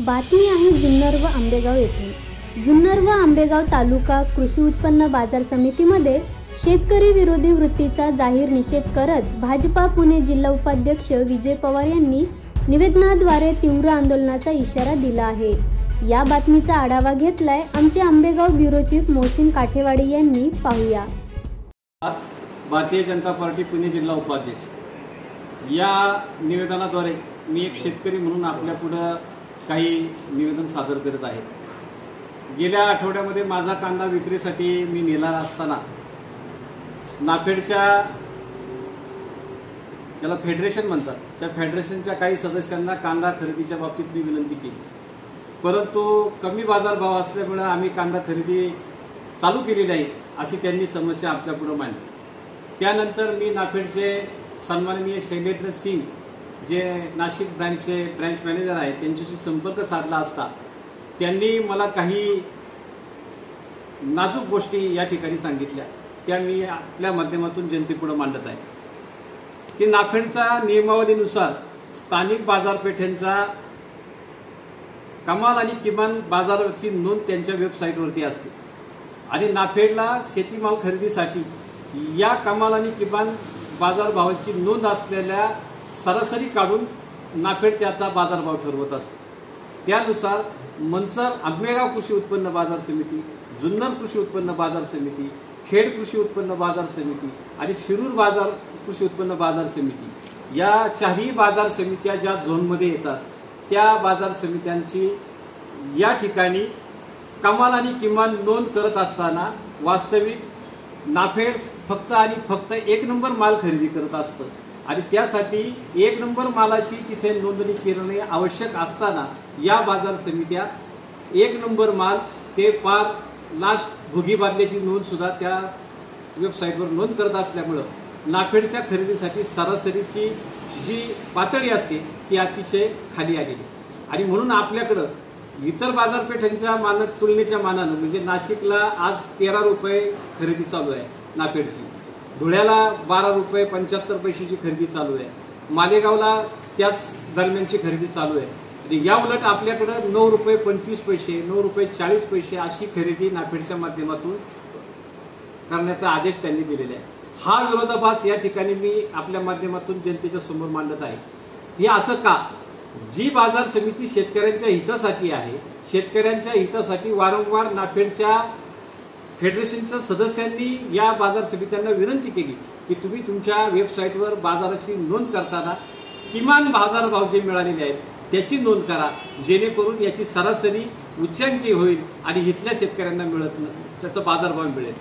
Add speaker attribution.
Speaker 1: बातमी आहे जुन्नर व आंबेगाव येथून। जुन्नर व आंबेगाव तालुका कृषी उत्पन्न बाजार समितीमध्ये शेतकरी विरोधी वृत्तीचा जाहीर निषेध करत भाजपा पुणे जिल्हा उपाध्यक्ष विजय पवार यांनी निवेदनाद्वारे तीव्र आंदोलनाचा इशारा दिला आहे। या बातमीचा आढावा घेतलाय आमचे आंबेगाव ब्युरो चीफ मोहसिन काठेवाडी यांनी। पाहूया।
Speaker 2: भारतीय जनता पार्टी पुणे जिल्हा उपाध्यक्ष या निवेदनाद्वारे मी एक शेतकरी म्हणून आपल्या पुढे काही निवेदन सादर करत आहे। गेल्या आठवड्यामध्ये माझा कांदा विक्रीसाठी मी नेला असताना नाफेडच्या त्याला फेडरेशन म्हणतात त्या फेडरेशनच्या काही सदस्यांना कांदा खरेदीच्या बाबतीत मी विनंती केली, परंतु कमी बाजारभाव असल्यामुळे आम्ही कांदा खरेदी चालू केली नाही अशी त्यांनी समस्या आपल्या पुढे मांडली। त्यानंतर मी नाफेडचे सन्माननीय शैलेंद्र सिंग जे नाशिक ब्रँचचे ब्रँच मॅनेजर आहेत त्यांच्याशी संपर्क साधला असता त्यांनी मला काही नाजूक गोष्टी या ठिकाणी सांगितल्या, त्या मी आपल्या माध्यमातून जनतेपुढे मांडत आहे की नाफेडच्या नियमावलीनुसार स्थानिक बाजारपेठेंचा कमाल आणि किमान बाजाराची नोंद त्यांच्या वेबसाईटवरती असते आणि नाफेडला शेतीमाल खरेदीसाठी या कमाल आणि किमान बाजारभावाची नोंद असलेल्या सरासरी काढून नाफेड त्याचा बाजारभाव ठरवत असते। त्यानुसार मंचर आंबेगाव कृषी उत्पन्न बाजार समिती, जुन्नर कृषी उत्पन्न बाजार समिती, खेड कृषी उत्पन्न बाजार समिती आणि शिरूर बाजार कृषी उत्पन्न बाजार समिती या चारही बाजार समित्या ज्या झोनमध्ये येतात त्या बाजार समित्यांची या ठिकाणी कमाल आणि किमान नोंद करत असताना वास्तविक नाफेड फक्त आणि फक्त एक नंबर माल खरेदी करत असतं आणि त्यासाठी एक नंबर मालाची तिथे नोंदणी करणे आवश्यक असताना या बाजार समित्या एक नंबर माल ते पार लास्ट भुगी बादल्याची नोंद सुद्धा त्या वेबसाईटवर नोंद करत असल्यामुळं नाफेडच्या खरेदीसाठी सरासरीची जी पातळी असते ती अतिशय खाली आलेली आणि म्हणून आपल्याकडं इतर बाजारपेठांच्या तुलनेच्या मानानं म्हणजे नाशिकला आज 13 रुपये खरेदी चालू आहे नाफेडची, धुळ्याला 12 रुपये 75 पैशाची खरेदी चालू आहे, मालेगावला त्याच दरम्यानची खरेदी चालू आहे आणि या उलट आपल्याकडे 9 रुपये 25 पैसे 9 रुपये 40 पैसे अशी खरेदी नाफेडच्या माध्यमातून करण्याचा आदेश त्यांनी दिलेला आहे। हा विरोधाभास या ठिकाणी मी आपल्या माध्यमातून जनतेच्या समोर मांडत आहे। हे असं का? जी बाजार समिती शेतकऱ्यांच्या हितासाठी आहे, शेतकऱ्यांच्या हितासाठी वारंवार नाफेडच्या फेडरेशनच्या सदस्यांनी या बाजार समित्यांना विनंती केली की तुम्ही तुमच्या वेबसाईटवर बाजाराची नोंद करताना किमान बाजारभाव जे मिळालेले आहेत त्याची नोंद करा, जेणेकरून याची सरासरी उच्चांकी होईल आणि इथल्या शेतकऱ्यांना त्याचा बाजारभाव मिळेल।